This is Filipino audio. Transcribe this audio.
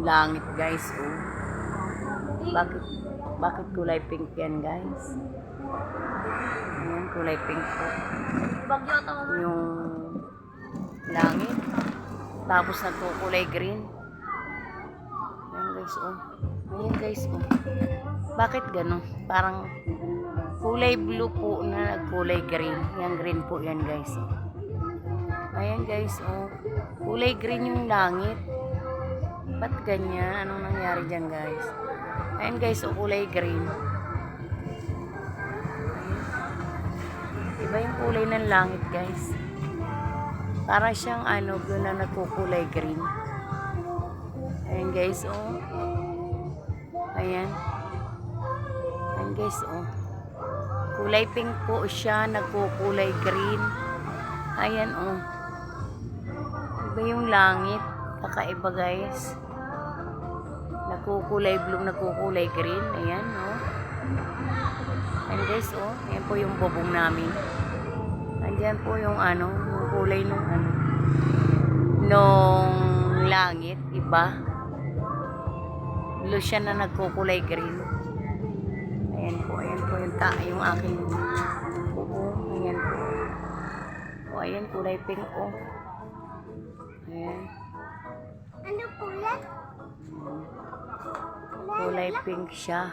Langit guys, oh. Bakit bakit kulay pink yan guys? Ayan, kulay pink po. Bagyo to mama. Yung langit. Tapos nagkukulay green. Ayan guys, oh. Ayan guys, oh. Bakit ganun? Parang kulay blue po na nagkulay green. Yan green po yan guys, oh. Ayan guys, oh. Kulay green yung langit. Ba't ganyan? Anong nangyari dyan guys? Ayan guys, o kulay green. Ayan. Iba yung kulay ng langit guys. Para siyang ano, blue na nagkukulay green. Ayan guys, oh. Ayan. Ayan guys, oh. Kulay pink po siya, nagkukulay green. Ayan, oh. Iba yung langit. Kakaiba guys. Nagkukulay blue, nagkukulay green. Ayan, oh. Ayan guys, oh. Ayan po yung bubong namin. Andyan po yung ano, yung kulay nung ano, nung langit, iba. Blue siya na nagkukulay green. Ayan po yung aking bubong. Ayan po. O, ayan, kulay pink, oh. Ayan. Ano kulay? Kulay pink siya.